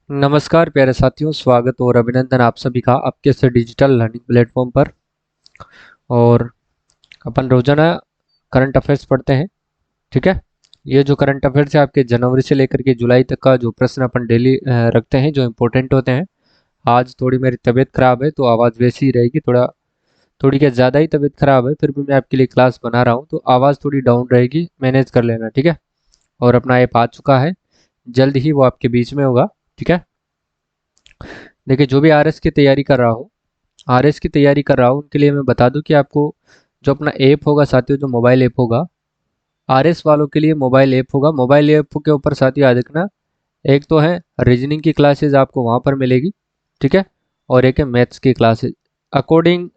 नमस्कार प्यारे साथियों, स्वागत और अभिनंदन आप सभी का आपके से डिजिटल लर्निंग प्लेटफॉर्म पर। और अपन रोजाना करंट अफेयर्स पढ़ते हैं। ठीक है। ये जो करंट अफेयर्स है आपके जनवरी से लेकर के जुलाई तक का जो प्रश्न अपन डेली रखते हैं जो इम्पोर्टेंट होते हैं। आज थोड़ी मेरी तबीयत खराब है तो आवाज़ वैसी ही रहेगी, थोड़ी क्या ज़्यादा ही तबीयत खराब है, फिर भी मैं आपके लिए क्लास बना रहा हूँ तो आवाज़ थोड़ी डाउन रहेगी, मैनेज कर लेना। ठीक है। और अपना ऐप आ चुका है, जल्द ही वो आपके बीच में होगा। ठीक है। देखिए, जो भी आरएस की तैयारी कर रहा हो, आरएस की तैयारी कर रहा हूँ उनके लिए मैं बता दूं कि आपको जो अपना ऐप होगा साथियों, जो मोबाइल ऐप होगा, आरएस वालों के लिए मोबाइल ऐप होगा। मोबाइल ऐप के ऊपर साथियों याद रखना, एक तो है रीजनिंग की क्लासेज आपको वहाँ पर मिलेगी। ठीक है। और एक है मैथ्स की classes. According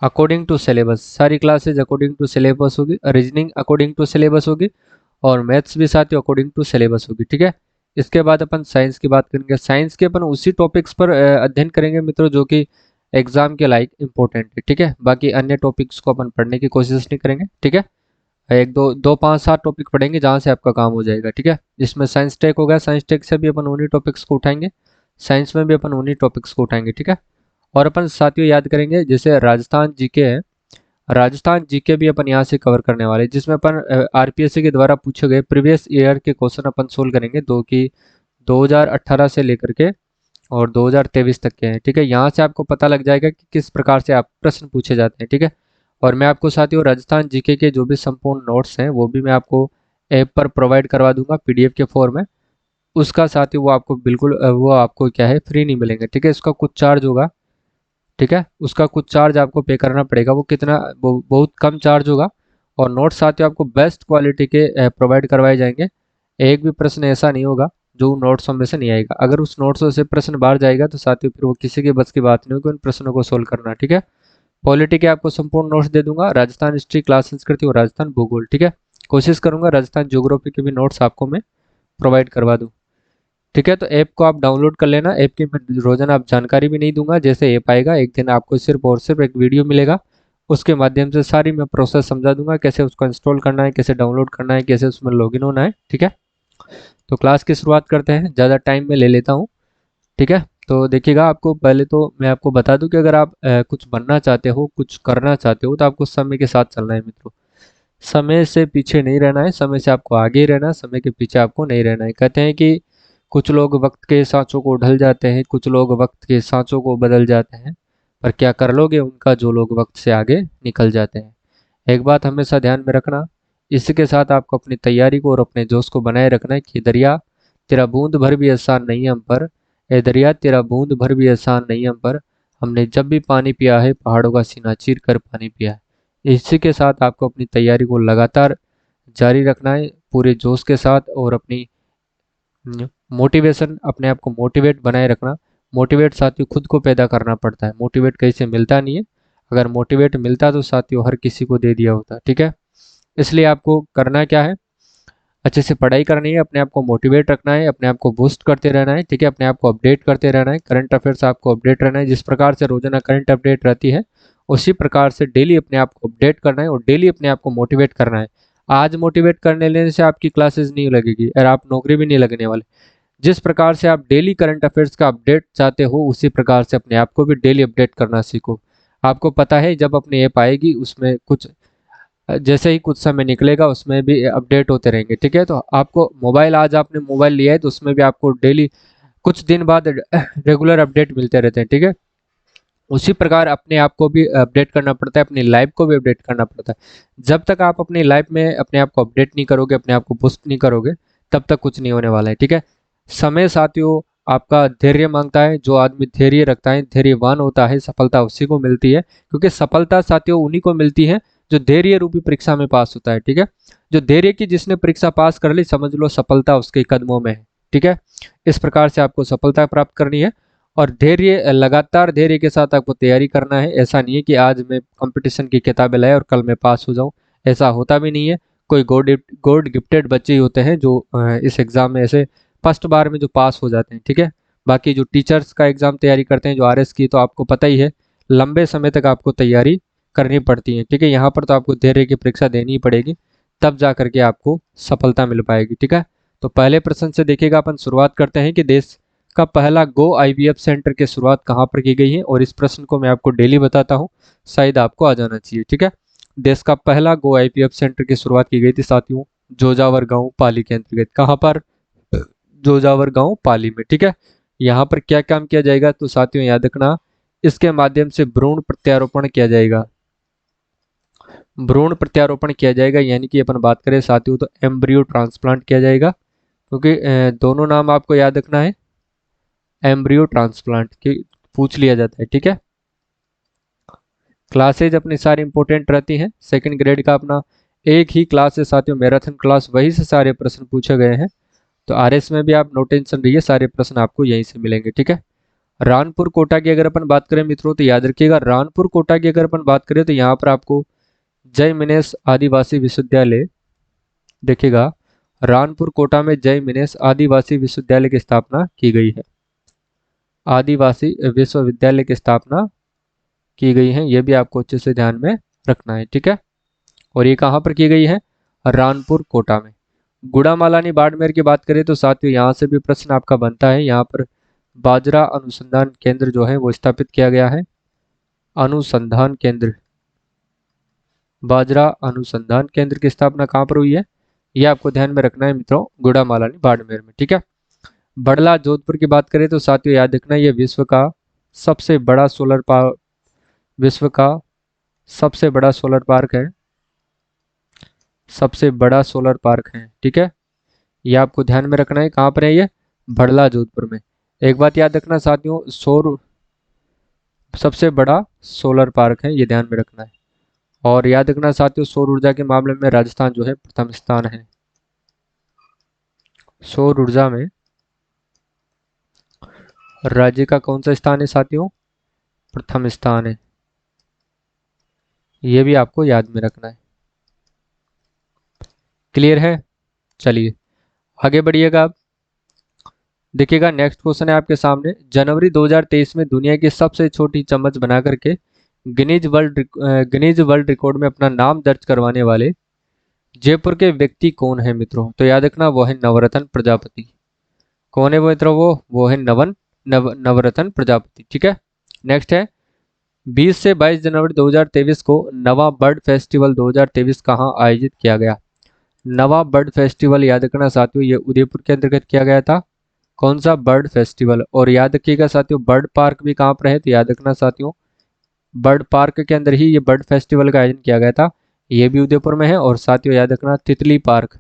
according to syllabus, सारी क्लासेज अकॉर्डिंग टू सिलेबस होगी। रीजनिंग अकॉर्डिंग टू सिलेबस होगी और मैथ्स भी साथियों अकॉर्डिंग टू सिलेबस होगी। ठीक है। इसके बाद अपन साइंस की बात करेंगे। साइंस के अपन उसी टॉपिक्स पर अध्ययन करेंगे मित्रों जो कि एग्जाम के लायक इंपॉर्टेंट है। ठीक है। बाकी अन्य टॉपिक्स को अपन पढ़ने की कोशिश नहीं करेंगे। ठीक है। एक दो दो पाँच सात टॉपिक पढ़ेंगे जहाँ से आपका काम हो जाएगा। ठीक है। जिसमें साइंस टेक हो गया, साइंस टेक से भी अपन उन्हीं टॉपिक्स को उठाएंगे, साइंस में भी अपन उन्हीं टॉपिक्स को उठाएंगे। ठीक है। और अपन साथियों याद करेंगे जैसे राजस्थान जीके है, राजस्थान जीके भी अपन यहाँ से कवर करने वाले हैं, जिसमें अपन आरपीएससी के द्वारा पूछे गए प्रीवियस ईयर के क्वेश्चन अपन सोल्व करेंगे, 2018 से लेकर के और 2023 तक के हैं। ठीक है। यहाँ से आपको पता लग जाएगा कि किस प्रकार से आप प्रश्न पूछे जाते हैं। ठीक है। और मैं आपको साथियों राजस्थान जीके के जो भी संपूर्ण नोट्स हैं वो भी मैं आपको ऐप पर प्रोवाइड करवा दूंगा पीडीएफ के फॉर्म में। उसका साथियों वो आपको बिल्कुल वो आपको क्या है, फ्री नहीं मिलेंगे। ठीक है। इसका कुछ चार्ज होगा। ठीक है। उसका कुछ चार्ज आपको पे करना पड़ेगा, वो कितना, वो बहुत कम चार्ज होगा। और नोट्स साथियों आपको बेस्ट क्वालिटी के प्रोवाइड करवाए जाएंगे। एक भी प्रश्न ऐसा नहीं होगा जो नोट्सों में से नहीं आएगा। अगर उस नोट्सों से प्रश्न बाहर जाएगा तो साथियों फिर वो किसी के बस की बात नहीं होगी उन प्रश्नों को सोल्व करना। ठीक है। पॉलिटी के आपको संपूर्ण नोट्स दे दूंगा, राजस्थान हिस्ट्री, क्लास संस्कृति और राजस्थान भूगोल। ठीक है। कोशिश करूंगा राजस्थान ज्योग्राफी के भी नोट्स आपको मैं प्रोवाइड करवा दूं। ठीक है। तो ऐप को आप डाउनलोड कर लेना। ऐप की मैं रोजाना आप जानकारी भी नहीं दूंगा, जैसे ऐप आएगा एक दिन आपको सिर्फ और सिर्फ एक वीडियो मिलेगा, उसके माध्यम से सारी मैं प्रोसेस समझा दूंगा, कैसे उसको इंस्टॉल करना है, कैसे डाउनलोड करना है, कैसे उसमें लॉगिन होना है। ठीक है। तो क्लास की शुरुआत करते हैं, ज़्यादा टाइम में ले लेता हूँ। ठीक है। तो देखिएगा, आपको पहले तो मैं आपको बता दूं कि अगर आप कुछ बनना चाहते हो, कुछ करना चाहते हो, तो आपको समय के साथ चलना है मित्रों। समय से पीछे नहीं रहना है, समय से आपको आगे ही रहना है, समय के पीछे आपको नहीं रहना है। कहते हैं कि कुछ लोग वक्त के सांचों को ढल जाते हैं, कुछ लोग वक्त के सांचों को बदल जाते हैं, पर क्या कर लोगे उनका जो लोग वक्त से आगे निकल जाते हैं। एक बात हमेशा ध्यान में रखना, इसके साथ आपको अपनी तैयारी को और अपने जोश को बनाए रखना है कि दरिया तेरा बूंद भर भी एहसान नहीं हम पर, ए दरिया तेरा बूंद भर भी एहसान नहीं हम पर, हमने जब भी पानी पिया है पहाड़ों का सीना चीर कर पानी पिया है। इसी के साथ आपको अपनी तैयारी को लगातार जारी रखना है पूरे जोश के साथ, और अपनी मोटिवेशन, अपने आप को मोटिवेट बनाए रखना। मोटिवेट साथियों खुद को पैदा करना पड़ता है, मोटिवेट कहीं से मिलता नहीं है। अगर मोटिवेट मिलता तो साथियों हर किसी को दे दिया होता। ठीक है। इसलिए आपको करना क्या है, अच्छे से पढ़ाई करनी है, अपने आप को मोटिवेट रखना है, अपने आप को बूस्ट करते रहना है। ठीक है। अपने आप को अपडेट करते रहना है, करंट अफेयर्स आपको अपडेट रहना है। जिस प्रकार से रोजाना करंट अपडेट रहती है उसी प्रकार से डेली अपने आप को अपडेट करना है और डेली अपने आप को मोटिवेट करना है। आज मोटिवेट करने लेने से आपकी क्लासेस नहीं लगेगी और आप नौकरी भी नहीं लगने वाले। जिस प्रकार से आप डेली करंट अफेयर्स का अपडेट चाहते हो उसी प्रकार से अपने आप को भी डेली अपडेट करना सीखो। आपको पता है जब अपनी ऐप आएगी उसमें कुछ जैसे ही कुछ समय निकलेगा उसमें भी अपडेट होते रहेंगे। ठीक है। तो आपको मोबाइल, आज आपने मोबाइल लिया है तो उसमें भी आपको डेली कुछ दिन बाद रेगुलर अपडेट मिलते रहते हैं। ठीक है। उसी प्रकार अपने आप को भी अपडेट करना पड़ता है, अपनी लाइफ को भी अपडेट करना पड़ता है। जब तक आप अपनी लाइफ में अपने आप को अपडेट नहीं करोगे, अपने आप को बूस्ट नहीं करोगे, तब तक कुछ नहीं होने वाला है। ठीक है। समय साथियों आपका धैर्य मांगता है, जो आदमी धैर्य रखता है, धैर्यवान होता है, सफलता उसी को मिलती है। क्योंकि सफलता साथियों उन्हीं को मिलती है जो धैर्य रूपी परीक्षा में पास होता है। ठीक है। जो धैर्य की जिसने परीक्षा पास कर ली, समझ लो सफलता उसके कदमों में है। ठीक है। इस प्रकार से आपको सफलता प्राप्त करनी है और धैर्य, लगातार धैर्य के साथ आपको तैयारी करना है। ऐसा नहीं है कि आज मैं कंपटीशन की किताबें लाए और कल मैं पास हो जाऊं, ऐसा होता भी नहीं है। कोई गॉड गिफ्टेड बच्चे ही होते हैं जो इस एग्जाम में ऐसे फर्स्ट बार में जो पास हो जाते हैं। ठीक है। बाकी जो टीचर्स का एग्जाम तैयारी करते हैं जो आरएस की, तो आपको पता ही है लंबे समय तक आपको तैयारी करनी पड़ती है। ठीक है। यहाँ पर तो आपको धैर्य की परीक्षा देनी ही पड़ेगी, तब जा करके आपको सफलता मिल पाएगी। ठीक है। तो पहले प्रश्न से देखिएगा, अपन शुरुआत करते हैं कि देश का पहला गो आईवीएफ सेंटर की शुरुआत कहाँ पर की गई है। और इस प्रश्न को मैं आपको डेली बताता हूँ, शायद आपको आ जाना चाहिए। ठीक है, देश का पहला गो आईवीएफ सेंटर की शुरुआत की गई थी साथियों जोजावर गांव पाली के अंतर्गत। कहाँ पर? जोजावर गांव पाली में। ठीक है, यहाँ पर क्या काम किया जाएगा? तो साथियों याद रखना, इसके माध्यम से भ्रूण प्रत्यारोपण किया जाएगा। भ्रूण प्रत्यारोपण किया जाएगा, यानी कि अपन बात करें साथियों तो एम्ब्रियो ट्रांसप्लांट किया जाएगा, क्योंकि दोनों नाम आपको याद रखना है, एम्ब्रियो ट्रांसप्लांट की पूछ लिया जाता है। ठीक है, क्लासेज अपनी सारी इंपॉर्टेंट रहती हैं। सेकंड ग्रेड का अपना एक ही क्लास है साथियों, मैराथन क्लास, वही से सारे प्रश्न पूछे गए हैं। तो आरएस में भी आप नो टेंशन रहिए, सारे प्रश्न आपको यहीं से मिलेंगे। ठीक है, रानपुर कोटा की अगर अपन बात करें मित्रों तो याद रखिएगा, रानपुर कोटा की अगर अपन बात करें तो यहाँ पर आपको जय मिनेश आदिवासी विश्वविद्यालय देखिएगा, रानपुर कोटा में जय मिनेश आदिवासी विश्वविद्यालय की स्थापना की गई है। आदिवासी विश्वविद्यालय की स्थापना की गई है, यह भी आपको अच्छे से ध्यान में रखना है। ठीक है, और ये कहाँ पर की गई है? रानपुर कोटा में। गुड़ामालानी बाड़मेर की बात करें तो साथियों यहाँ से भी प्रश्न आपका बनता है। यहाँ पर बाजरा अनुसंधान केंद्र जो है वो स्थापित किया गया है। अनुसंधान केंद्र, बाजरा अनुसंधान केंद्र की स्थापना कहाँ पर हुई है? यह आपको ध्यान में रखना है मित्रों, गुड़ामालानी बाड़मेर में। ठीक है, बड़ला जोधपुर की बात करें तो साथियों याद रखना, यह विश्व का सबसे बड़ा सोलर पावर, विश्व का सबसे बड़ा सोलर पार्क है, सबसे बड़ा सोलर पार्क है। ठीक है, ये आपको ध्यान में रखना है। कहाँ पर है ये? बड़ला जोधपुर में। एक बात याद रखना साथियों, सौर सबसे बड़ा सोलर पार्क है, ये ध्यान में रखना है। और याद रखना साथियों, सौर ऊर्जा के मामले में राजस्थान जो है प्रथम स्थान है। सौर ऊर्जा में राज्य का कौन सा स्थान है साथियों? प्रथम स्थान है, ये भी आपको याद में रखना है। क्लियर है? चलिए आगे बढ़िएगा आप। देखिएगा नेक्स्ट क्वेश्चन है आपके सामने, जनवरी 2023 में दुनिया की सबसे छोटी चम्मच बना करके गिनीज वर्ल्ड रिकॉर्ड में अपना नाम दर्ज करवाने वाले जयपुर के व्यक्ति कौन है मित्रों? तो याद रखना वो है नवरत्न प्रजापति। कौन है वो मित्रों? वो है नवरत्न प्रजापति। ठीक है, नेक्स्ट है 20 से 22 जनवरी 2023 को नवा बर्ड फेस्टिवल 2023 कहाँ आयोजित किया गया? नवा बर्ड फेस्टिवल याद रखना साथियों, ये उदयपुर के अंतर्गत किया गया था। कौन सा? Bird festival. और याद रखिएगा साथियों, बर्ड पार्क भी कहाँ पर है? तो याद रखना साथियों, बर्ड पार्क के अंदर ही ये बर्ड फेस्टिवल का आयोजन किया गया था, ये भी उदयपुर में है। और साथियों याद रखना तितली पार्क,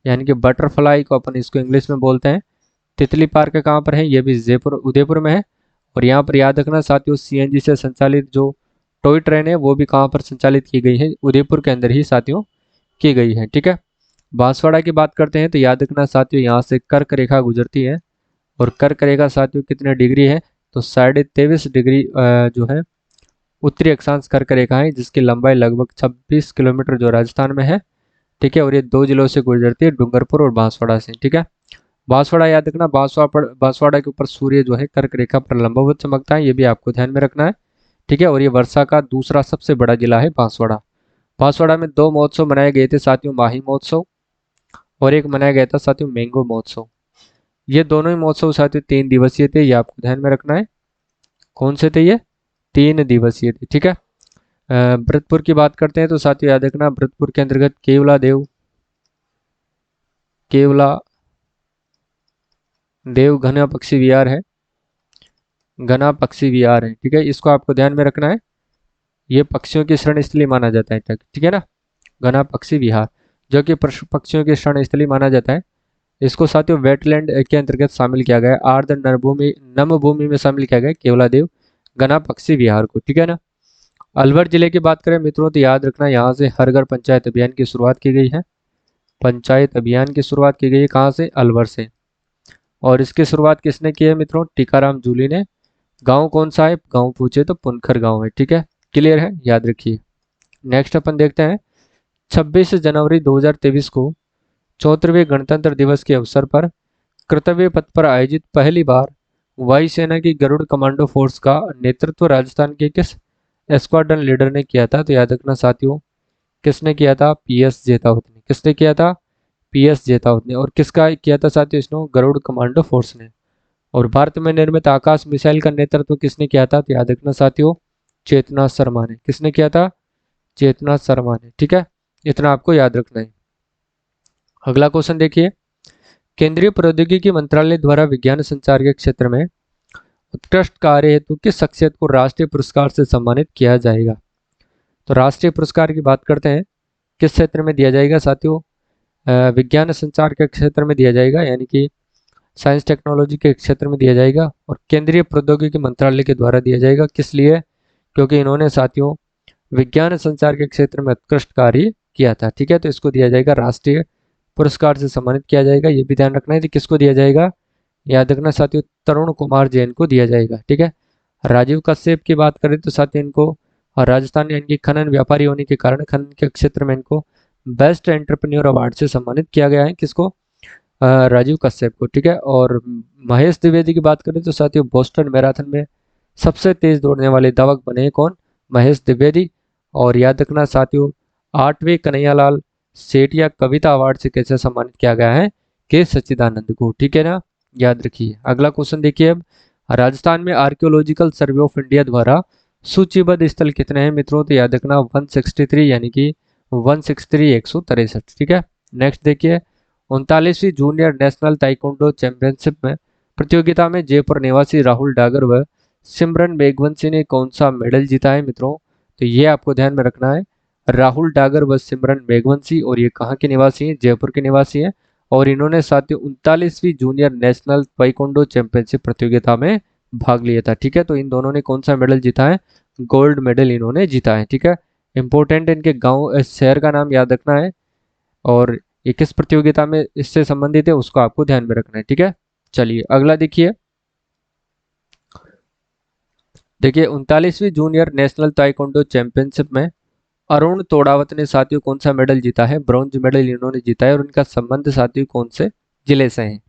यानी कि बटरफ्लाई को अपन इसको इंग्लिश में बोलते हैं, तितली पार्क कहाँ पर है? ये भी जयपुर उदयपुर में है। और यहाँ पर याद रखना साथियों, सीएनजी से संचालित जो टॉय ट्रेन है वो भी कहाँ पर संचालित की गई है? उदयपुर के अंदर ही साथियों की गई है। ठीक है, बांसवाड़ा की बात करते हैं तो याद रखना साथियों, यहाँ से कर्क रेखा गुजरती है। और कर्क रेखा साथियों कितने डिग्री है? तो 23.5 डिग्री जो है उत्तरी अक्षांश कर्क रेखा है, जिसकी लंबाई लगभग 26 किलोमीटर जो राजस्थान में है। ठीक है, और ये दो जिलों से गुजरती है, डूंगरपुर और बांसवाड़ा से। ठीक है, बांसवाड़ा याद रखना, बांसवाड़ा के ऊपर सूर्य जो है कर्क रेखा पर लंबवत चमकता है, ये भी आपको ध्यान में रखना है। ठीक है, और ये वर्षा का दूसरा सबसे बड़ा जिला है बांसवाड़ा। बांसवाड़ा में 2 महोत्सव मनाए गए थे साथियों, माही महोत्सव और एक मनाया गया था साथियों मैंगो महोत्सव। ये दोनों ही महोत्सव साथियों 3 दिवसीय थे, ये आपको ध्यान में रखना है। कौन से थे ये? 3 दिवसीय थे। ठीक है, भरतपुर की बात करते हैं तो साथियों याद रखना, भरतपुर के अंतर्गत केवला देव घना पक्षी विहार है, घना पक्षी विहार है। ठीक है, इसको आपको ध्यान में रखना है, ये पक्षियों की शरण स्थली माना जाता है। ठीक है ना, घना पक्षी विहार जो कि पक्षियों की शरण स्थली माना जाता है। इसको साथियों वेटलैंड के अंतर्गत शामिल किया गया, आर्द्र नम भूमि में शामिल किया गया केवलादेव घना पक्षी विहार को। ठीक है ना, अलवर जिले की बात करें मित्रों तो याद रखना, यहाँ से हर घर पंचायत अभियान की शुरुआत की गई है। पंचायत अभियान की शुरुआत की गई है कहाँ से? अलवर से। और इसकी शुरुआत किसने की है मित्रों? टीकाराम जूली ने। गांव कौन सा है? गांव पूछे तो पुनखर गांव है। ठीक है, क्लियर है, याद रखिए। नेक्स्ट अपन देखते हैं 26 जनवरी 2023 को 74वें गणतंत्र दिवस के अवसर पर कर्तव्य पथ पर आयोजित पहली बार वायुसेना की गरुड़ कमांडो फोर्स का नेतृत्व राजस्थान के किस स्क्वाड्रन लीडर ने किया था? तो याद रखना साथियों, किसने किया था? पीएस जेतावत ने। किसने किया था? PS जेतावत ने। और किसका किया था साथियों, इसने गरुड़ कमांडो फोर्स ने। और भारत में निर्मित आकाश मिसाइल का नेतृत्व किसने किया था, तो याद रखना साथियों, चेतना शर्मा ने। किसने किया था, चेतना शर्मा ने। ठीक है, इतना आपको याद रखना है। अगला क्वेश्चन देखिए, केंद्रीय प्रौद्योगिकी मंत्रालय द्वारा विज्ञान संचार के क्षेत्र में उत्कृष्ट कार्य हेतु किस शख्सियत को राष्ट्रीय पुरस्कार से सम्मानित किया जाएगा। तो राष्ट्रीय पुरस्कार की बात करते हैं, किस क्षेत्र में दिया जाएगा साथियों, विज्ञान संचार के क्षेत्र में दिया जाएगा, यानी कि साइंस टेक्नोलॉजी के क्षेत्र में दिया जाएगा। और केंद्रीय प्रौद्योगिकी मंत्रालय के द्वारा दिया जाएगा, किस लिए, क्योंकि इन्होंने साथियों विज्ञान संचार के क्षेत्र में उत्कृष्ट कार्य किया था। ठीक है, तो इसको दिया जाएगा, राष्ट्रीय पुरस्कार से सम्मानित किया जाएगा। ये भी ध्यान रखना है कि किसको दिया जाएगा, याद रखना साथियों, तरुण कुमार जैन को दिया जाएगा। ठीक है, राजीव कश्यप की बात करें तो साथियों इनको राजस्थान में इनकी खनन व्यापारी होने के कारण खनन के क्षेत्र में इनको बेस्ट एंटरप्रेन्योर अवार्ड से सम्मानित किया गया है। किसको, राजीव कश्यप को। ठीक है, और महेश द्विवेदी की बात करें तो साथियों बोस्टन मैराथन में सबसे तेज दौड़ने वाले धावक बने हैं कौन, महेश द्विवेदी। और याद रखना साथियों, 8वें कन्हैयालाल सेठिया कविता अवार्ड से कैसे सम्मानित किया गया है, के सच्चिदानंद को। ठीक है ना, याद रखिए। अगला क्वेश्चन देखिए, अब राजस्थान में आर्कियोलॉजिकल सर्वे ऑफ इंडिया द्वारा सूचीबद्ध स्थल कितने हैं मित्रों, तो याद रखना 163, यानी कि 163 163। ठीक है, नेक्स्ट देखिए, 39वीं जूनियर नेशनल ताइक्वांडो चैंपियनशिप में प्रतियोगिता में जयपुर निवासी राहुल डागर व सिमरन बेगवंशी ने कौन सा मेडल जीता है मित्रों, तो ये आपको ध्यान में रखना है, राहुल डागर व सिमरन बेगवंशी। और ये कहाँ के निवासी हैं, जयपुर के निवासी हैं। और इन्होंने साथियों 39वीं जूनियर नेशनल ताइक्वांडो चैंपियनशिप प्रतियोगिता में भाग लिया था। ठीक है, तो इन दोनों ने कौन सा मेडल जीता है, गोल्ड मेडल इन्होंने जीता है। ठीक है, इंपॉर्टेंट इनके गांव शहर का नाम याद रखना है, और ये किस प्रतियोगिता में इससे संबंधित है उसको आपको ध्यान में रखना है। ठीक है, चलिए अगला देखिए, देखिए 39वीं जूनियर नेशनल ताइक्वांडो चैंपियनशिप में अरुण तोड़ावत ने साथियों कौन सा मेडल जीता है, ब्रॉन्ज मेडल इन्होंने जीता है। और इनका संबंध साथियों कौन से जिले से है,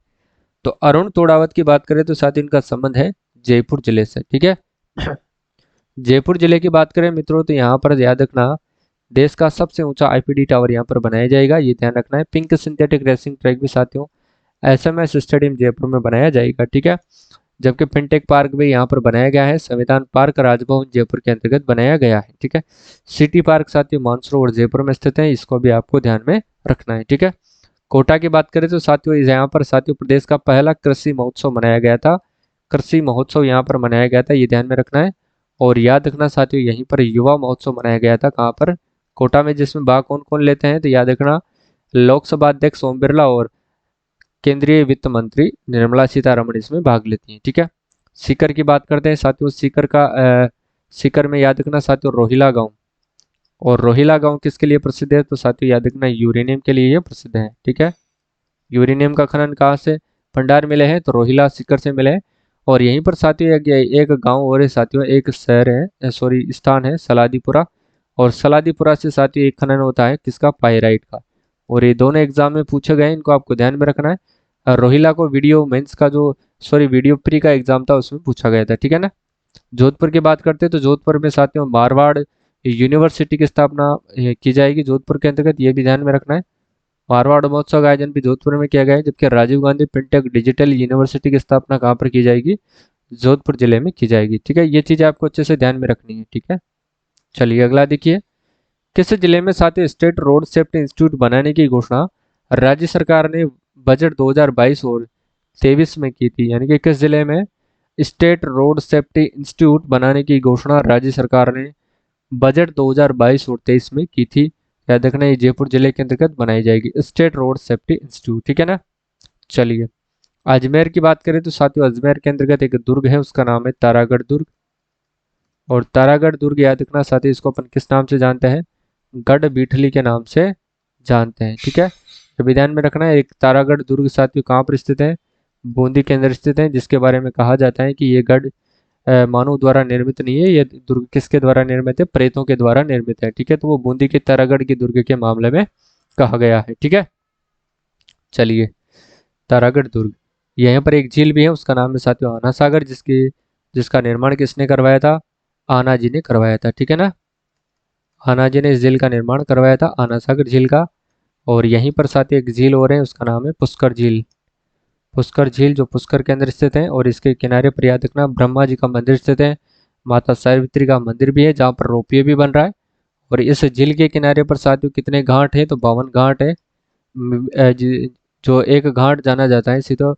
तो अरुण तोड़ावत की बात करें तो साथियों इनका संबंध है जयपुर जिले से। ठीक है, जयपुर जिले की बात करें मित्रों तो यहाँ पर याद रखना, देश का सबसे ऊंचा आईपीडी टावर यहाँ पर बनाया जाएगा, ये ध्यान रखना है। पिंक सिंथेटिक रेसिंग ट्रैक भी साथियों एसएमएस स्टेडियम जयपुर में बनाया जाएगा। ठीक है, जबकि फिनटेक पार्क भी यहाँ पर बनाया गया है, संविधान पार्क राजभवन जयपुर के अंतर्गत बनाया गया है। ठीक है, सिटी पार्क साथियों मानसरोवर जयपुर में स्थित है, इसको भी आपको ध्यान में रखना है। ठीक है, कोटा की बात करें तो साथियों यहाँ पर साथियों प्रदेश का पहला कृषि महोत्सव मनाया गया था, कृषि महोत्सव यहाँ पर मनाया गया था, ये ध्यान में रखना है। और याद रखना साथियों यहीं पर युवा महोत्सव मनाया गया था, कहाँ पर, कोटा में, जिसमें भाग कौन कौन लेते हैं, तो याद रखना लोकसभा अध्यक्ष ओम बिरला और केंद्रीय वित्त मंत्री निर्मला सीतारमण इसमें भाग लेती हैं। ठीक है, सीकर की बात करते हैं साथियों, सीकर में याद रखना साथियों रोहिला गांव। और रोहिला गांव किसके लिए प्रसिद्ध है, तो साथियों याद रखना यूरेनियम के लिए ये प्रसिद्ध है। ठीक है, यूरेनियम का खनन कहाँ से भंडार मिले हैं, तो रोहिला सीकर से मिले हैं। और यहीं पर साथियों एक गांव और है साथियों, एक शहर है, सॉरी स्थान है सलादीपुरा। और सलादीपुरा से साथियों एक खनन होता है किसका, पाइराइट का। और ये दोनों एग्जाम में पूछे गए, इनको आपको ध्यान में रखना है। रोहिला को वीडियो मेंस का जो, सॉरी वीडियो प्री का एग्जाम था उसमें पूछा गया था। ठीक है ना, जोधपुर की बात करते हैं तो जोधपुर में साथियों मारवाड़ यूनिवर्सिटी की स्थापना की जाएगी जोधपुर के अंतर्गत, ये भी ध्यान में रखना है। मारवाड़ महोत्सव का आयोजन भी जोधपुर में किया गया है, जबकि Rajiv Gandhi fintech digital university की स्थापना कहाँ पर की जाएगी, जोधपुर जिले में की जाएगी। ठीक है, ये चीज आपको अच्छे से ध्यान में रखनी है। ठीक है, चलिए अगला देखिए, किस जिले में साथियों स्टेट रोड सेफ्टी इंस्टीट्यूट बनाने की घोषणा राज्य सरकार ने बजट 2022 और 23 में की थी, यानी कि किस जिले में स्टेट रोड सेफ्टी इंस्टीट्यूट बनाने की घोषणा राज्य सरकार ने बजट 2022 और 23 में की थी, याद रखना ये जयपुर जिले के अंतर्गत बनाई जाएगी स्टेट रोड सेफ्टी इंस्टीट्यूट। ठीक है ना, चलिए अजमेर की बात करें तो साथियों अजमेर के अंतर्गत एक दुर्ग है, उसका नाम है तारागढ़ दुर्ग। और तारागढ़ दुर्ग याद रखना साथियों इसको अपन किस नाम से जानते हैं, गढ़ बीठली के नाम से जानते हैं। ठीक है, तो ध्यान में रखना है, एक तारागढ़ दुर्ग साथियों कहाँ पर स्थित है, बूंदी के अंदर स्थित है, जिसके बारे में कहा जाता है कि ये गढ़ मानव द्वारा निर्मित नहीं है, ये दुर्ग किसके द्वारा निर्मित है, प्रेतों के द्वारा निर्मित है। ठीक है, तो वो बूंदी के तारागढ़ की दुर्ग के मामले में कहा गया है। ठीक है, चलिए तारागढ़ दुर्ग, यहाँ पर एक झील भी है, उसका नाम है साथियों आना सागर, जिसका निर्माण किसने करवाया था, आना जी ने करवाया था। ठीक है ना, आना जी ने इस झील का निर्माण करवाया था, आना सागर झील का। और यहीं पर साथ ही एक झील और है, उसका नाम है पुष्कर झील। पुष्कर झील जो पुष्कर के अंदर स्थित है, और इसके किनारे पर याद रखना ब्रह्मा जी का मंदिर स्थित है, माता सावित्री का मंदिर भी है जहाँ पर रोपवे भी बन रहा है। और इस झील के किनारे पर साथियों कितने घाट है, तो 52 घाट है। जो एक घाट जाना जाता है सीधा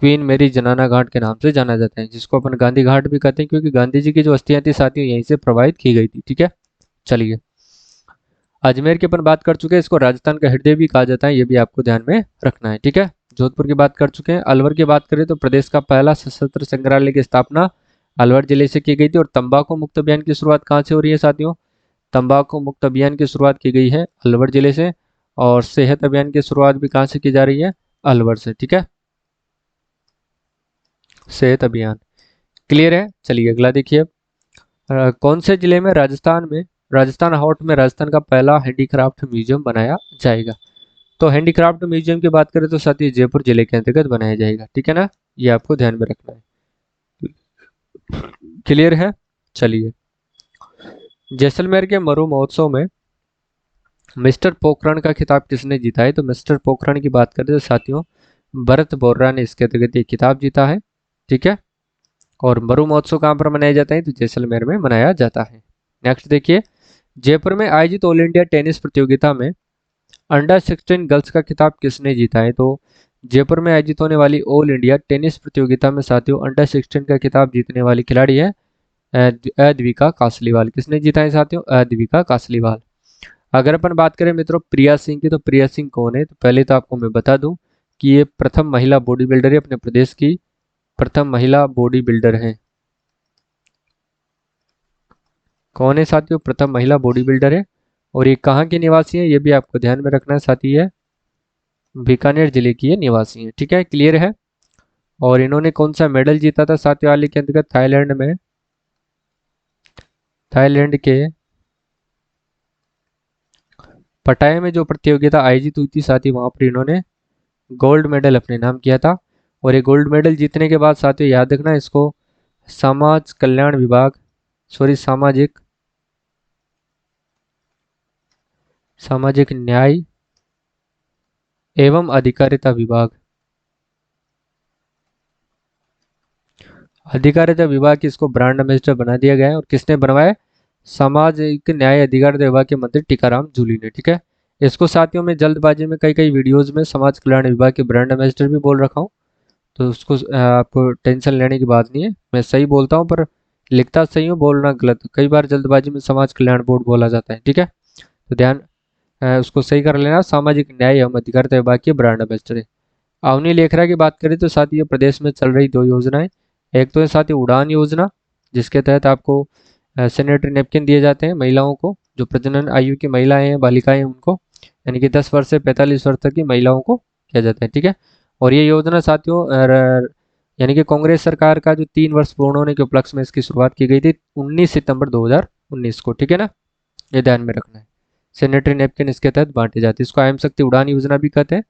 क्वीन मेरी जनाना घाट के नाम से जाना जाता है, जिसको अपन गांधी घाट भी कहते हैं, क्योंकि गांधी जी की जो अस्थियां थी साथियों यहीं से प्रवाहित की गई थी। ठीक है, चलिए अजमेर की अपन बात कर चुके हैं, इसको राजस्थान का हृदय भी कहा जाता है, ये भी आपको ध्यान में रखना है। ठीक है, जोधपुर की बात कर चुके हैं। अलवर की बात करें तो प्रदेश का पहला सशस्त्र संग्रहालय की स्थापना अलवर जिले से की गई थी। और तंबाकू मुक्त अभियान की शुरुआत कहाँ से हो रही है साथियों? तंबाकू मुक्त अभियान की शुरुआत की गई है अलवर जिले से। और सेहत अभियान की शुरुआत भी कहाँ से की जा रही है? अलवर से। ठीक है, सेहत अभियान क्लियर है। चलिए अगला देखिए, कौन से जिले में राजस्थान हाउस में राजस्थान का पहला हैंडीक्राफ्ट म्यूजियम बनाया जाएगा? तो हैंडीक्राफ्ट म्यूजियम की बात करें तो साथ ही जयपुर जिले के अंतर्गत बनाया जाएगा। ठीक है ना, ये आपको ध्यान में रखना है। क्लियर है। चलिए जैसलमेर के मरु महोत्सव में मिस्टर पोखरण का खिताब किसने जीता है? तो मिस्टर पोखरण की बात करें तो साथियों भरत बोर्रा ने इसके अंतर्गत ये खिताब जीता है। ठीक है, और मरु महोत्सव कहाँ पर मनाया जाता है? तो जैसलमेर में मनाया जाता है। नेक्स्ट देखिए, जयपुर में आयोजित ऑल इंडिया टेनिस प्रतियोगिता में अंडर 16 गर्ल्स का खिताब किसने जीता है? तो जयपुर में आयोजित होने वाली ऑल इंडिया टेनिस प्रतियोगिता में साथियों अंडर 16 का खिताब जीतने वाली खिलाड़ी है अद्विका कासलीवाल। किसने जीता है साथियों? अद्विका कासलीवाल। अगर अपन बात करें मित्रों प्रिया सिंह की, तो प्रिया सिंह कौन है? तो पहले तो आपको मैं बता दूं कि ये प्रथम महिला बॉडी बिल्डर है, अपने प्रदेश की प्रथम महिला बॉडी बिल्डर है। कौन है साथियों? प्रथम महिला बॉडी बिल्डर है। और ये कहाँ के निवासी है, ये भी आपको ध्यान में रखना है साथी, है बीकानेर जिले की ये निवासी है। ठीक है, क्लियर है। और इन्होंने कौन सा मेडल जीता था साथियों हाल ही के अंतर्गत? थाईलैंड में, थाईलैंड के पटाया में जो प्रतियोगिता आयोजित हुई थी साथी, वहां पर इन्होंने गोल्ड मेडल अपने नाम किया था। और ये गोल्ड मेडल जीतने के बाद साथियों याद रखना इसको समाज कल्याण विभाग सामाजिक सामाजिक न्याय एवं अधिकारिता विभाग, अधिकारिता विभाग की इसको ब्रांड एम्बेसडर बना दिया गया है। और किसने बनवाया? सामाजिक न्याय अधिकारिता विभाग के मंत्री टीकाराम जूली ने। ठीक है, इसको साथियों में जल्दबाजी में कई कई वीडियोज में समाज कल्याण विभाग के ब्रांड एम्बेसडर भी बोल रखा हूँ, तो उसको आपको टेंशन लेने की बात नहीं है। मैं सही बोलता हूँ पर लिखता सही हूँ, बोलना गलत। कई बार जल्दबाजी में समाज कल्याण बोर्ड बोला जाता है। ठीक है, तो ध्यान उसको सही कर लेना। सामाजिक न्याय एवं अधिकारिता विभाग के ब्रांड एम्बेसडर है। अवनी लेखरा की बात करें तो साथ ही प्रदेश में चल रही दो योजनाएं, एक तो है साथ ही उड़ान योजना, जिसके तहत आपको सैनिटरी नैपकिन दिए जाते हैं महिलाओं को, जो प्रजनन आयु की महिलाएं हैं, बालिकाएं हैं उनको, यानी कि 10 वर्ष से 45 वर्ष तक की महिलाओं को किया जाता है। ठीक है, और ये योजना साथियों यानी कि कांग्रेस सरकार का जो 3 वर्ष पूर्ण होने के उपलक्ष्य में इसकी शुरुआत की गई थी 19 सितंबर 2019 को। ठीक है ना, ये ध्यान में रखना है। सैनिटरी नैपकिन इसके तहत बांटे जाते हैं, इसको अहम शक्ति उड़ान योजना भी कहते हैं।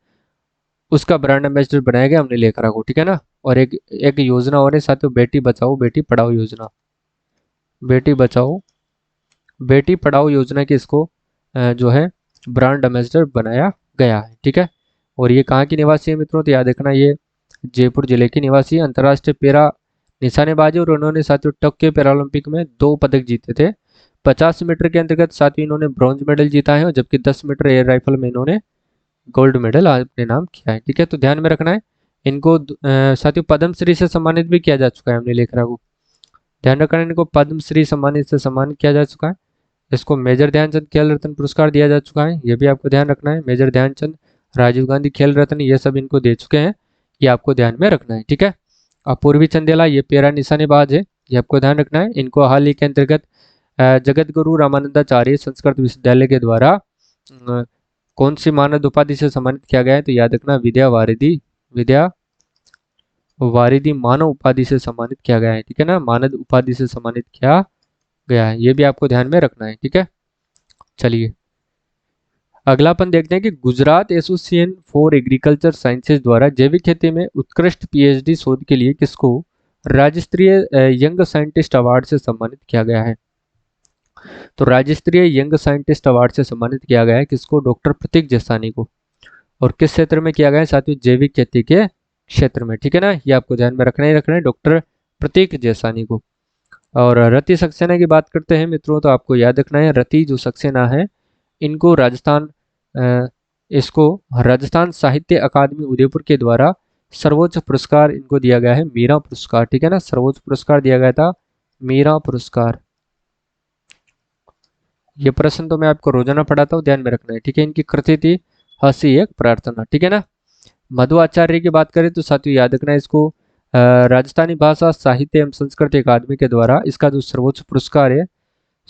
उसका ब्रांड एम्बेसडर बनाया गया हमने लेकर को। ठीक है ना, और एक एक योजना और है साथियों, बेटी बचाओ बेटी पढ़ाओ योजना। बेटी बचाओ बेटी पढ़ाओ योजना की इसको जो है ब्रांड एम्बेसडर बनाया गया है। ठीक है, और ये कहाँ की निवासी है मित्रों? तो याद रखना ये जयपुर जिले की निवासी है। अंतर्राष्ट्रीय पैरा निशानेबाजी, और उन्होंने साथियों टोक्यो पैरालंपिक में 2 पदक जीते थे। 50 मीटर के अंतर्गत साथियों इन्होंने ब्रॉन्ज मेडल जीता है, और जबकि 10 मीटर एयर राइफल में इन्होंने गोल्ड मेडल अपने नाम किया है। ठीक है, तो ध्यान में रखना है। इनको साथियों पद्मश्री से सम्मानित भी किया जा चुका है, हमने लेखरा को ध्यान रखना है। इनको पद्मश्री सम्मानित से सम्मानित किया जा चुका है। इसको मेजर ध्यानचंद खेल रत्न पुरस्कार दिया जा चुका है, ये भी आपको ध्यान रखना है। मेजर ध्यानचंद, राजीव गांधी खेल रत्न, ये सब इनको दे चुके हैं, ये आपको ध्यान में रखना है। ठीक है, अपूर्वी चंदेला ये पैरा निशानेबाज है, ये आपको ध्यान रखना है। इनको हाल ही के अंतर्गत जगत गुरु रामानंदाचार्य संस्कृत विश्वविद्यालय के द्वारा कौन सी मानद उपाधि से सम्मानित किया गया है? तो याद रखना विद्या वारिदी मानव उपाधि से सम्मानित किया गया है। ठीक है ना, मानद उपाधि से सम्मानित किया गया है, ये भी आपको ध्यान में रखना है। ठीक है, चलिए अगला अपन देखते हैं कि Gujarat association for agriculture sciences द्वारा जैविक खेती में उत्कृष्ट पीएचडी शोध के लिए किसको राज्य स्तरीय यंग साइंटिस्ट अवार्ड से सम्मानित किया गया है? तो राज्य स्तरीय यंग साइंटिस्ट अवार्ड से सम्मानित किया गया है किसको? डॉक्टर प्रतीक जसानी को। और किस क्षेत्र में किया गया है साथियों? जैविक खेती के क्षेत्र में, ठीक है ना। ये आपको ध्यान में रखना ही रखना है, डॉक्टर प्रतीक जसानी को। और रति सक्सेना की बात करते हैं मित्रों, तो आपको याद रखना है रति जो सक्सेना है इनको इसको राजस्थान साहित्य अकादमी उदयपुर के द्वारा सर्वोच्च पुरस्कार इनको दिया गया है, मीरा पुरस्कार, ठीक है ना। सर्वोच्च पुरस्कार दिया गया था मीरा पुरस्कार। ये प्रश्न तो मैं आपको रोजाना पढ़ाता हूँ, ध्यान में रखना है, ठीक है। इनकी कृति थी हंसी एक प्रार्थना, ठीक है ना। मधु आचार्य की बात करें तो साथियों याद रखना है इसको राजस्थानी भाषा साहित्य एवं संस्कृति अकादमी के द्वारा इसका जो सर्वोच्च पुरस्कार है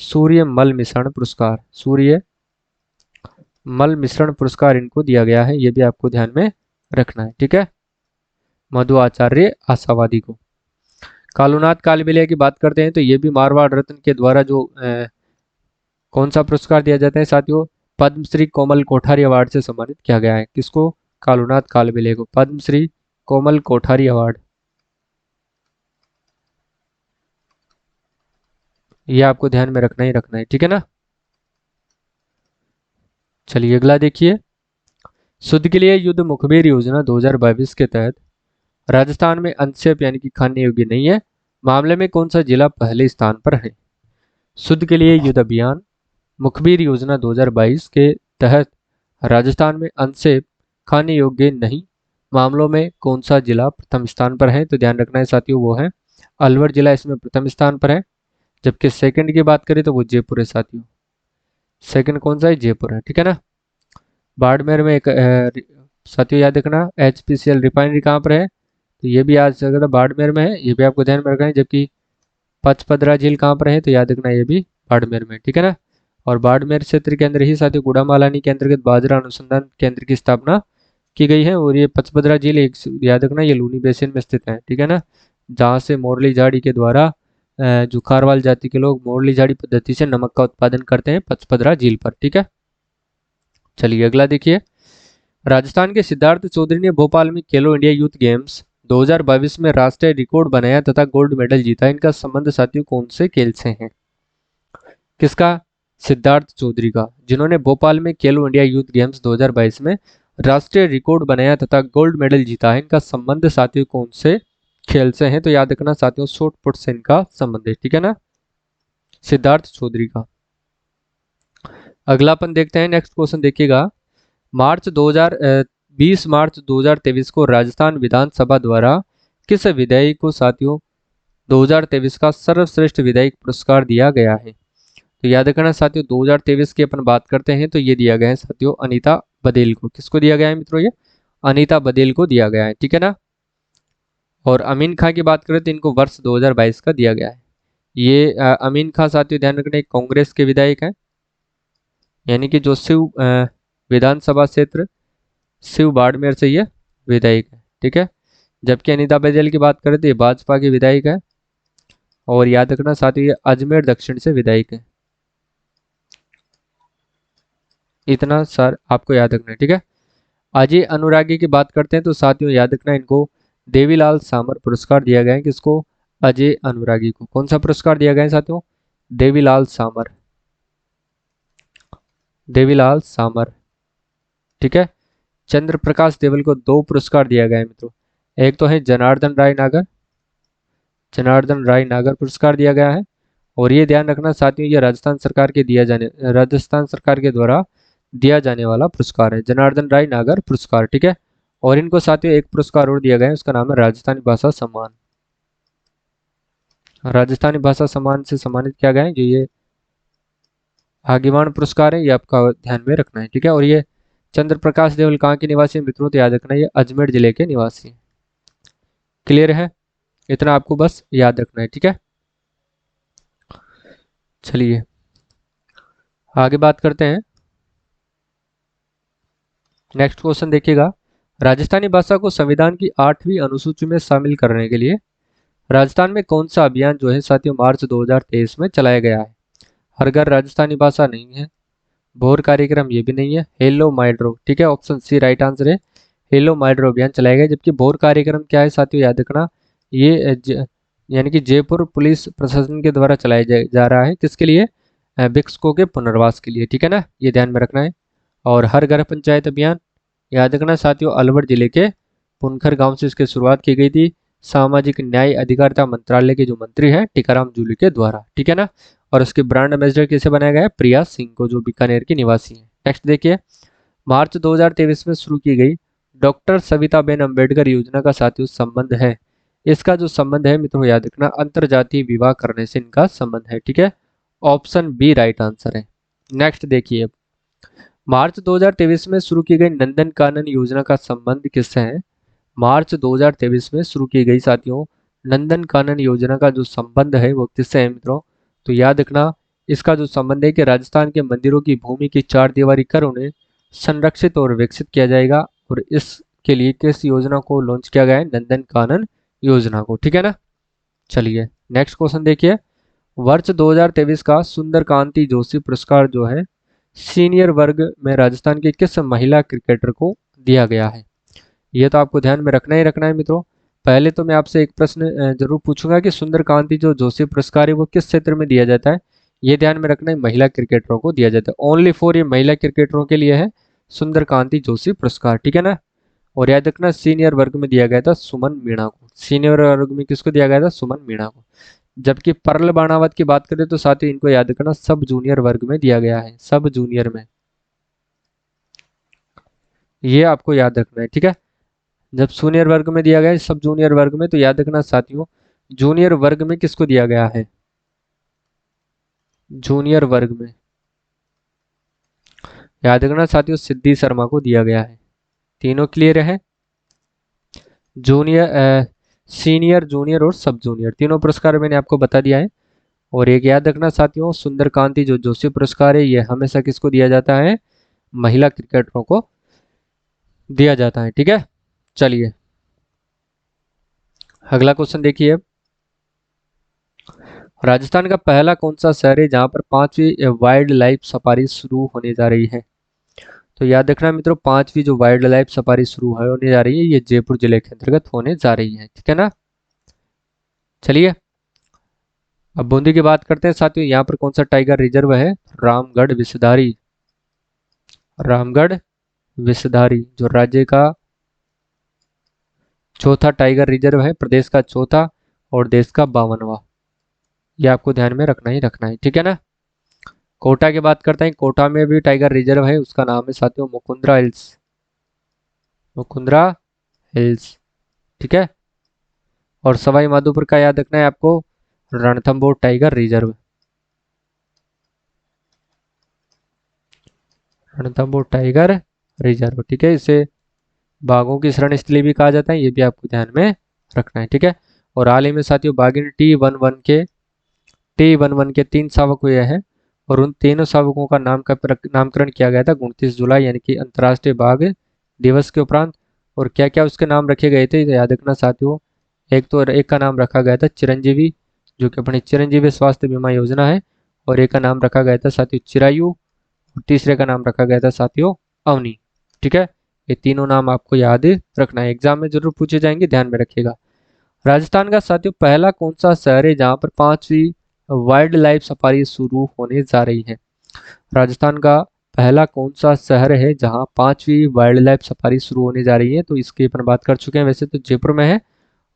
सूर्य मल मिश्रण पुरस्कार, सूर्य मल मिश्रण पुरस्कार इनको दिया गया है। ये भी आपको ध्यान में रखना है, ठीक है। मधु आचार्य आशावादी को। कालूनाथ कालबेलिया की बात करते हैं तो ये भी मारवाड़ रत्न के द्वारा जो कौन सा पुरस्कार दिया जाता है साथियों? पद्मश्री कोमल कोठारी अवार्ड से सम्मानित किया गया है। किसको? कालूनाथ कालबेलिया को पद्मश्री कोमल कोठारी अवार्ड। ये आपको ध्यान में रखना ही रखना है, ठीक है ना। चलिए अगला देखिए, शुद्ध के लिए युद्ध मुखबिर योजना 2022 के तहत राजस्थान में अनसेफ यानी कि खाने योग्य नहीं है मामले में कौन सा जिला पहले स्थान पर है? शुद्ध के लिए युद्ध अभियान मुखबिर योजना 2022 के तहत राजस्थान में अनसेफ खाने योग्य नहीं मामलों में कौन सा जिला प्रथम स्थान पर है? तो ध्यान रखना है साथियों, वो है अलवर जिला इसमें प्रथम स्थान पर है। जबकि सेकंड की बात करें तो वो जयपुर है साथियों। सेकंड कौन सा है? जयपुर है, ठीक है ना। बाड़मेर में एक साथियों याद रखना HPCL रिफाइनरी कहाँ पर है? तो ये भी याद रखना बाड़मेर में है, ये भी आपको ध्यान में रखना है। जबकि पचपदरा झील कहाँ पर है? तो याद रखना ये भी बाड़मेर में, ठीक है ना। और बाड़मेर क्षेत्र के अंदर ही साथियों गुड़ामालानी के अंतर्गत बाजरा अनुसंधान केंद्र की स्थापना की गई है। और ये पचपदरा झील एक याद रखना ये लूनी बेसिन में स्थित है, ठीक है ना। जहाँ से मोरली झाड़ी के द्वारा जो खारवाल जाति के लोग मोरली झाड़ी पद्धति से नमक का उत्पादन करते हैं पचपदरा झील पर, ठीक है। चलिए अगला देखिए, राजस्थान के सिद्धार्थ चौधरी ने भोपाल में खेलो इंडिया यूथ गेम्स 2022 में राष्ट्रीय रिकॉर्ड बनाया तथा गोल्ड मेडल जीता। इनका संबंध साथियों कौन से खेल से है? किसका? सिद्धार्थ चौधरी का, जिन्होंने भोपाल में खेलो इंडिया यूथ गेम्स 2022 में राष्ट्रीय रिकॉर्ड बनाया तथा गोल्ड मेडल जीता है। इनका संबंध साथियों कौन से खेल से है? तो याद रखना साथियों शॉट पुट से इनका संबंध है, ठीक है ना, सिद्धार्थ चौधरी का। अगला अपन देखते हैं, नेक्स्ट क्वेश्चन देखिएगा। 20 मार्च 2023 को राजस्थान विधानसभा द्वारा किस विधायक को साथियों 2023 का सर्वश्रेष्ठ विधायक पुरस्कार दिया गया है? तो याद रखना साथियों 2023 की अपन बात करते हैं तो ये दिया गया है साथियों अनीता बदेल को। किसको दिया गया है मित्रों? ये अनीता बदेल को दिया गया है, ठीक है ना। और अमीन खां की बात करें तो इनको वर्ष 2022 का दिया गया है। ये अमीन खां साथियों ध्यान रखना कांग्रेस के विधायक हैं, यानी कि जो शिव विधानसभा क्षेत्र शिव बाड़मेर से ये विधायक है, ठीक है। जबकि अनीता बदेल की बात करें तो ये भाजपा के विधायक है। और याद रखना साथियों ये अजमेर दक्षिण से विधायक है। इतना सर आपको याद रखना है, ठीक है। अजय अनुरागी की बात करते हैं तो साथियों याद रखना इनको देवीलाल सामर पुरस्कार दिया गया है। किसको? अजय अनुरागी को। कौन सा पुरस्कार दिया गया है साथियों? देवीलाल सामर, देवीलाल सामर, ठीक है। चंद्र प्रकाश देवल को 2 पुरस्कार दिया गया है मित्रों। एक तो है जनार्दन राय नागर, जनार्दन राय नागर पुरस्कार दिया गया है। और ये ध्यान रखना साथियों ये राजस्थान सरकार के द्वारा दिया जाने वाला पुरस्कार है, जनार्दन राय नागर पुरस्कार, ठीक है। और इनको साथियों एक पुरस्कार और दिया गया है, उसका नाम है राजस्थानी भाषा सम्मान। राजस्थानी भाषा सम्मान से सम्मानित किया गया है जो ये आगीवान पुरस्कार है, ये आपका ध्यान में रखना है, ठीक है। और ये चंद्र प्रकाश देवल कहाँ के निवासी मित्रों? तो याद रखना ये अजमेर जिले के निवासी। क्लियर है? इतना आपको बस याद रखना है, ठीक है। चलिए आगे बात करते हैं, नेक्स्ट क्वेश्चन देखिएगा। राजस्थानी भाषा को संविधान की 8वीं अनुसूची में शामिल करने के लिए राजस्थान में कौन सा अभियान जो है साथियों मार्च 2023 में चलाया गया है? हर घर राजस्थानी भाषा नहीं है, भोर कार्यक्रम ये भी नहीं है, हेलो माइड्रो, ठीक है। ऑप्शन सी राइट आंसर है, हेलो माइड्रो अभियान चलाया गया। जबकि भोर कार्यक्रम क्या है साथियों याद रखना ये यानी कि जयपुर पुलिस प्रशासन के द्वारा चलाया जा रहा है। किसके लिए? भिक्षुकों के पुनर्वास के लिए, ठीक है ना, ये ध्यान में रखना है। और हर घर पंचायत अभियान, याद रखना साथियों, अलवर जिले के पुनखर गांव से इसकी शुरुआत की गई थी, सामाजिक न्याय अधिकारिता मंत्रालय के जो मंत्री हैं टीकाराम जूली के द्वारा, ठीक है ना। और उसके ब्रांड एम्बेसडर किसे बनाया गया है? प्रिया सिंह को, जो बीकानेर की निवासी है। नेक्स्ट देखिए, मार्च 2023 में शुरू की गई डॉक्टर सविताबेन अम्बेडकर योजना का साथियों संबंध है, इसका जो संबंध है मित्रों याद रखना, अंतरजातीय विवाह करने से इनका संबंध है, ठीक है। ऑप्शन बी राइट आंसर है। नेक्स्ट देखिए, मार्च 2023 में शुरू की गई नंदन कानन योजना का संबंध किससे है? मार्च 2023 में शुरू की गई साथियों नंदन कानन योजना का जो संबंध है वो किससे है मित्रों? तो याद रखना, इसका जो संबंध है कि राजस्थान के मंदिरों की भूमि की चार दीवारी कर उन्हें संरक्षित और विकसित किया जाएगा, और इसके लिए किस योजना को लॉन्च किया गया है? नंदन कानन योजना को, ठीक है ना। चलिए नेक्स्ट क्वेश्चन देखिए, वर्ष 2023 का सुंदर कांति जोशी पुरस्कार जो है सीनियर वर्ग में राजस्थान के किस महिला क्रिकेटर को दिया गया है? ये तो आपको ध्यान में रखना ही रखना है मित्रों। पहले तो मैं आपसे एक प्रश्न जरूर पूछूंगा कि सुंदर कांति जो जोशी पुरस्कार है वो किस क्षेत्र में दिया जाता है? ये ध्यान में रखना है, महिला क्रिकेटरों को दिया जाता है, ओनली फॉर ये महिला क्रिकेटरों के लिए है सुंदर कांति जोशी पुरस्कार, ठीक है ना। और याद रखना सीनियर वर्ग में दिया गया था सुमन मीणा को, सीनियर वर्ग में किसको दिया गया था? सुमन मीणा को। जबकि परल बाणावत की बात करें तो साथियों इनको याद रखना सब जूनियर वर्ग में दिया गया है, सब जूनियर में, ये आपको याद रखना है, ठीक है। जब जूनियर वर्ग में दिया गया है सब जूनियर वर्ग में, तो याद रखना साथियों जूनियर वर्ग में किसको दिया गया है? जूनियर वर्ग में याद रखना साथियों सिद्धि शर्मा को दिया गया है। तीनों क्लियर है? जूनियर, सीनियर, जूनियर और सब जूनियर तीनों पुरस्कार मैंने आपको बता दिया है। और एक याद रखना साथियों सुंदर कांति जो जोशी पुरस्कार है ये हमेशा किसको दिया जाता है? महिला क्रिकेटरों को दिया जाता है, ठीक है। चलिए अगला क्वेश्चन देखिए, राजस्थान का पहला कौन सा शहर है जहां पर 5वीं वाइल्ड लाइफ सफारी शुरू होने जा रही है? तो याद रखना मित्रों 5वीं जो वाइल्ड लाइफ सफारी शुरू होने जा रही है ये जयपुर जिले के अंतर्गत होने जा रही है, ठीक है ना। चलिए अब बूंदी की बात करते हैं साथियों, यहाँ पर कौन सा टाइगर रिजर्व है? रामगढ़ विषधारी, रामगढ़ विषधारी जो राज्य का चौथा टाइगर रिजर्व है, प्रदेश का चौथा और देश का 52वां, ये आपको ध्यान में रखना ही रखना है, ठीक है ना। कोटा की बात करते हैं, कोटा में भी टाइगर रिजर्व है, उसका नाम है साथियों मुकुंदरा हिल्स, मुकुंदरा हिल्स, ठीक है। और सवाई माधोपुर का याद रखना है आपको Ranthambore tiger reserve, Ranthambore tiger reserve, ठीक है। इसे बाघों की शरण स्थली भी कहा जाता है, ये भी आपको ध्यान में रखना है, ठीक है। और हाल ही में साथियों बाघिन T11 के 3 शावक हुए हैं, और उन तीनों शावकों का नामकरण किया गया था 29 जुलाई यानी कि अंतर्राष्ट्रीय बाघ दिवस के उपरांत। और क्या क्या उसके नाम रखे गए थे याद रखना साथियों, एक का नाम रखा गया था चिरंजीवी, जो कि अपनी चिरंजीवी स्वास्थ्य बीमा योजना है, और एक का नाम रखा गया था साथियों चिरायु, और तीसरे का नाम रखा गया था साथियों अवनी, ठीक है। ये तीनों नाम आपको याद रखना है, एग्जाम में जरूर पूछे जाएंगे, ध्यान में रखिएगा। राजस्थान का साथियों पहला कौन सा शहर है जहां पर 5वीं वाइल्ड लाइफ सफारी शुरू होने जा रही है? राजस्थान का पहला कौन सा शहर है जहां 5वीं वाइल्ड लाइफ सफारी शुरू होने जा रही है? तो इसकी अपन बात कर चुके हैं, वैसे तो जयपुर में है,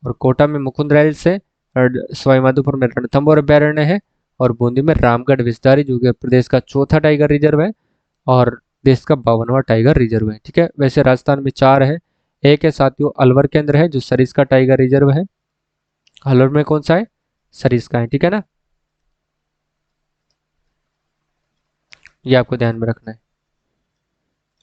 और कोटा में मुकुंदरा हिल्स है, और सवाई माधोपुर में रणथंभौर अभ्यारण्य है, और बूंदी में रामगढ़ विषधारी जो कि प्रदेश का चौथा टाइगर रिजर्व है और देश का 52वां टाइगर रिजर्व है, ठीक है। वैसे राजस्थान में 4 है, एक है साथियों अलवर के अंदर है जो सरिस्का टाइगर रिजर्व है, अलवर में कौन सा है? सरिस्का है, ठीक है ना, ये आपको ध्यान में रखना है।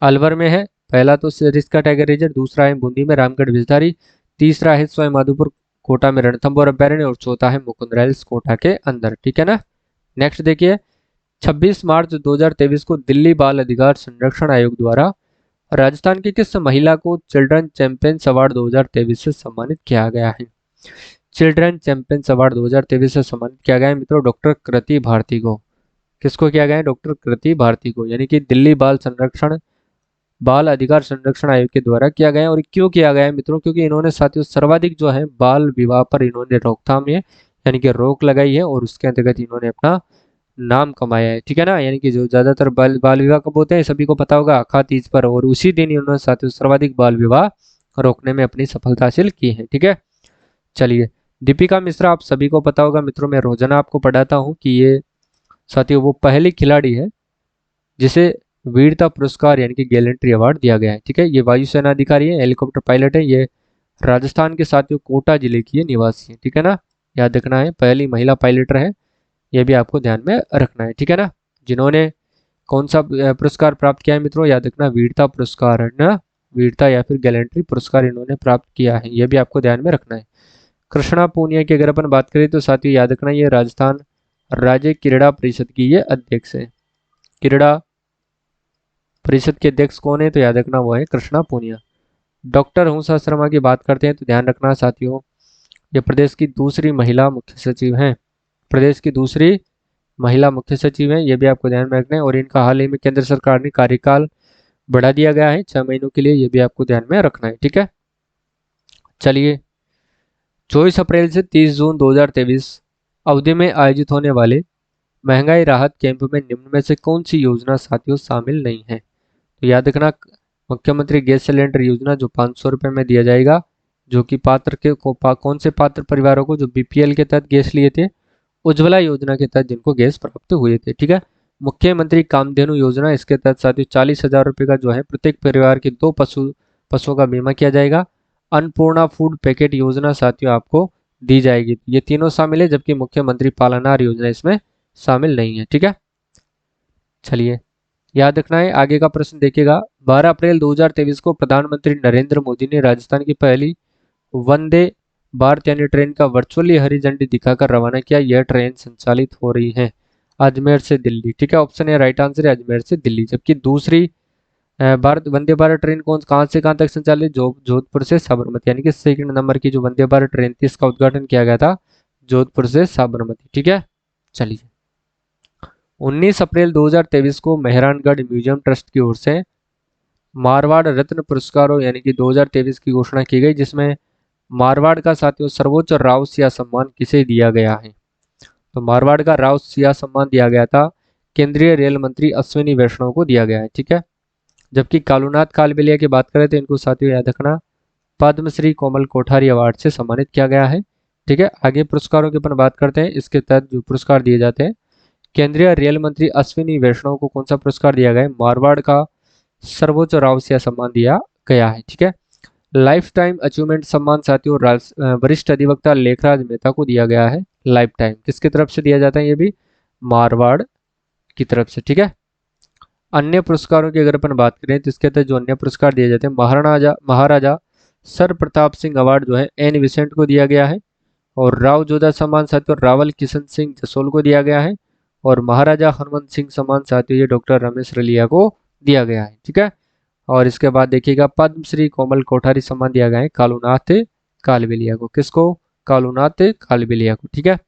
अलवर में है पहला तो सरिस्का टाइगर रिजर्व, दूसरा है बूंदी में रामगढ़ विषधारी, तीसरा है सवाई माधोपुर कोटा में रणथंभौर अभ्यारण्य, और चौथा है मुकुंदरा हिल्स कोटा के अंदर, ठीक है ना। नेक्स्ट देखिए, 26 मार्च 2023 को दिल्ली बाल अधिकार संरक्षण आयोग द्वारा राजस्थान की किस महिला को चिल्ड्रन चैंपियंस अवार्ड 2023 से सम्मानित किया गया है? चिल्ड्रन चैंपियंस अवार्ड 2023 से सम्मानित किया गया है मित्रों डॉक्टर कृति भारती को। किसको किया गया है? डॉक्टर कृति भारती को, यानी कि दिल्ली बाल अधिकार संरक्षण आयोग के द्वारा किया गया है। और क्यों किया गया है मित्रों? क्योंकि इन्होंने साथियों सर्वाधिक जो है बाल विवाह पर इन्होंने रोकथाम यानी कि रोक लगाई है, और उसके अंतर्गत इन्होंने अपना नाम कमाया है, ठीक है ना। यानी कि जो ज्यादातर बाल विवाह कब होते हैं सभी को पता होगा, अखात तीज पर, और उसी दिन इन्होंने साथियों सर्वाधिक बाल विवाह रोकने में अपनी सफलता हासिल की है, ठीक है। चलिए, दीपिका मिश्रा आप सभी को पता होगा मित्रों, मैं रोजाना आपको पढ़ाता हूँ कि ये साथियों वो पहली खिलाड़ी है जिसे वीरता पुरस्कार यानी कि गैलेंट्री अवार्ड दिया गया है, ठीक है। ये वायुसेना अधिकारी है, हेलीकॉप्टर पायलट है, ये राजस्थान के साथियों कोटा जिले की ये निवासी है, ठीक है ना। याद रखना है, पहली महिला पायलट है, ये भी आपको ध्यान में रखना है, ठीक है ना। जिन्होंने कौन सा पुरस्कार प्राप्त किया है मित्रों, याद रखना वीरता पुरस्कार है ना, वीरता या फिर गैलेंट्री पुरस्कार इन्होंने प्राप्त किया है, ये भी आपको ध्यान में रखना है। कृष्णा पूनिया की अगर अपन बात करें तो साथियों याद रखना ये राजस्थान राज्य क्रीड़ा परिषद की ये अध्यक्ष है। क्रीड़ा परिषद के अध्यक्ष कौन है, तो याद रखना वो है कृष्णा पूनिया। डॉक्टर हंसा शर्मा की बात करते हैं तो ध्यान रखना साथियों, ये प्रदेश की दूसरी महिला मुख्य सचिव हैं, प्रदेश की दूसरी महिला मुख्य सचिव हैं, ये भी आपको ध्यान में रखना है। और इनका हाल ही में केंद्र सरकार ने कार्यकाल बढ़ा दिया गया है 6 महीनों के लिए, ये भी आपको ध्यान में रखना है, ठीक है। चलिए, 24 अप्रैल से 30 जून 2023 अवधि में आयोजित होने वाले महंगाई राहत कैंप में निम्न में से कौन सी योजना साथियों शामिल नहीं है, तो याद रखना मुख्यमंत्री गैस सिलेंडर योजना जो 500 रुपये में दिया जाएगा, जो कि कौन से पात्र परिवारों को, जो बीपीएल के तहत गैस लिए थे, उज्ज्वला योजना के तहत जिनको गैस प्राप्त हुए थे, ठीक है। मुख्यमंत्री कामधेनु योजना, इसके तहत साथियों 40,000 रुपये का जो है प्रत्येक परिवार के 2 पशुओं का बीमा किया जाएगा। अन्नपूर्णा फूड पैकेट योजना साथियों आपको दी जाएगी, ये तीनों शामिल है, जबकि मुख्यमंत्री पालनहार योजना इसमें शामिल नहीं है, ठीक है। चलिए, याद रखना है, आगे का प्रश्न देखिएगा। 12 अप्रैल 2023 को प्रधानमंत्री नरेंद्र मोदी ने राजस्थान की पहली वंदे भारत यानी ट्रेन का वर्चुअली हरी झंडी दिखाकर रवाना किया। यह ट्रेन संचालित हो रही है अजमेर से दिल्ली, ठीक है। ऑप्शन है राइट आंसर है अजमेर से दिल्ली। जबकि दूसरी भारत वंदे भारत ट्रेन कहाँ से कहाँ तक संचालित, जोधपुर से साबरमती, यानी कि सेकंड नंबर की जो वंदे भारत ट्रेन थी इसका उद्घाटन किया गया था जोधपुर से साबरमती, ठीक है। चलिए, 19 अप्रैल 2023 को मेहरानगढ़ म्यूजियम ट्रस्ट की ओर से मारवाड़ रत्न पुरस्कारों यानी कि 2023 की घोषणा की गई, जिसमें मारवाड़ का साथियों सर्वोच्च राव सिया सम्मान किसे दिया गया है, तो मारवाड़ का राव सिया सम्मान दिया गया था केंद्रीय रेल मंत्री अश्विनी वैष्णव को दिया गया है, ठीक है। जबकि कालूनाथ कालबेलिया की बात करें तो इनको साथियों याद रखना पद्मश्री कोमल कोठारी अवार्ड से सम्मानित किया गया है, ठीक है। आगे पुरस्कारों की अपन बात करते हैं, इसके तहत जो पुरस्कार दिए जाते हैं, केंद्रीय रेल मंत्री अश्विनी वैष्णव को कौन सा पुरस्कार दिया गया है, मारवाड़ का सर्वोच्च राजसीय सम्मान दिया गया है, ठीक है। लाइफ टाइम अचीवमेंट सम्मान साथियों वरिष्ठ अधिवक्ता लेखराज मेहता को दिया गया है, लाइफ टाइम किसकी तरफ से दिया जाता है, ये भी मारवाड़ की तरफ से, ठीक है। अन्य पुरस्कारों की अगर अपन बात करें तो इसके तहत जो अन्य पुरस्कार दिए जाते हैं, महाराजा सर प्रताप सिंह अवार्ड जो है एन विसेंट को दिया गया है, और राव जोधा सम्मान साथियों रावल किशन सिंह जसोल को दिया गया है, और महाराजा हनुमंत सिंह सम्मान साथियों ये डॉक्टर रमेश रलिया को दिया गया है, ठीक है। और इसके बाद देखिएगा पद्मश्री कोमल कोठारी सम्मान दिया गया है कालूनाथ कालबेलिया को, किसको, कालूनाथ कालबेलिया को, ठीक है।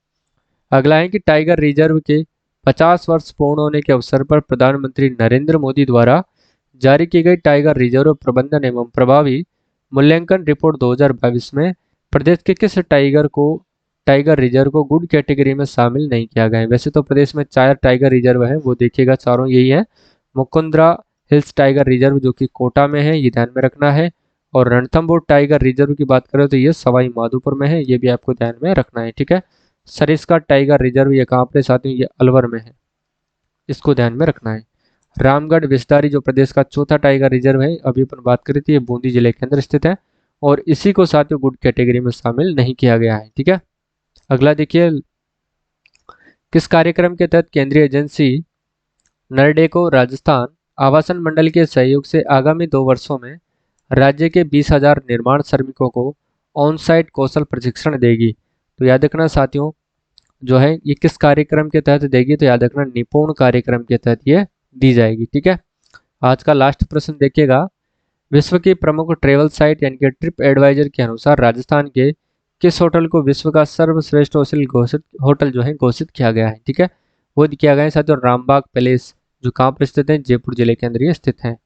अगला है कि टाइगर रिजर्व के 50 वर्ष पूर्ण होने के अवसर पर प्रधानमंत्री नरेंद्र मोदी द्वारा जारी की गई टाइगर रिजर्व प्रबंधन एवं प्रभावी मूल्यांकन रिपोर्ट 2022 में प्रदेश के किस टाइगर रिजर्व को गुड कैटेगरी में शामिल नहीं किया गया है। वैसे तो प्रदेश में 4 टाइगर रिजर्व है, वो देखिएगा चारों यही है। मुकुंदरा हिल्स टाइगर रिजर्व जो कि कोटा में है, ये ध्यान में रखना है। और रणथंभौर टाइगर रिजर्व की बात करें तो ये सवाई माधोपुर में है, ये भी आपको ध्यान में रखना है, ठीक है। सरिस्का टाइगर रिजर्व ये कहाँ पे साथियों, ये अलवर में है, इसको ध्यान में रखना है। रामगढ़ विस्तारी जो प्रदेश का चौथा टाइगर रिजर्व है, अभी अपन बात करी थी, ये बूंदी जिले के अंदर स्थित है, और इसी को साथियों गुड कैटेगरी में शामिल नहीं किया गया है, ठीक है। अगला देखिए, किस कार्यक्रम के तहत केंद्रीय एजेंसी नरडेको राजस्थान आवासन मंडल के सहयोग से आगामी 2 वर्षों में राज्य के 20,000 निर्माण श्रमिकों को ऑन साइट कौशल प्रशिक्षण देगी, तो याद रखना साथियों जो है ये किस कार्यक्रम के तहत देगी, तो याद रखना निपुण कार्यक्रम के तहत ये दी जाएगी, ठीक है। आज का लास्ट प्रश्न देखिएगा, विश्व की प्रमुख ट्रेवल साइट यानी कि ट्रिप एडवाइजर के अनुसार राजस्थान के किस होटल को विश्व का सर्वश्रेष्ठ होटल जो है घोषित किया गया है, ठीक है। वो किया गया है साथियों रामबाग पैलेस, जो कहाँ पर स्थित है, जयपुर जिले के अंदर ये स्थित है,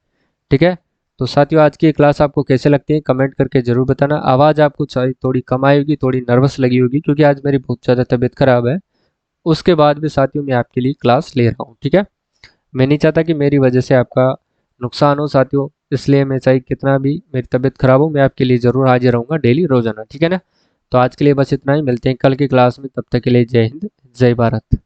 ठीक है। तो साथियों आज की क्लास आपको कैसे लगती है कमेंट करके जरूर बताना। आवाज़ आपको थोड़ी कम आई होगी, थोड़ी नर्वस लगी होगी, क्योंकि आज मेरी बहुत ज़्यादा तबीयत खराब है उसके बाद भी साथियों मैं आपके लिए क्लास ले रहा हूँ, ठीक है। मैं नहीं चाहता कि मेरी वजह से आपका नुकसान हो साथियों, इसलिए मैं चाहे कितना भी मेरी तबीयत खराब हो, मैं आपके लिए ज़रूर हाजिर रहूँगा डेली रोजाना, ठीक है ना। तो आज के लिए बस इतना ही, मिलते हैं कल की क्लास में, तब तक के लिए जय हिंद, जय भारत।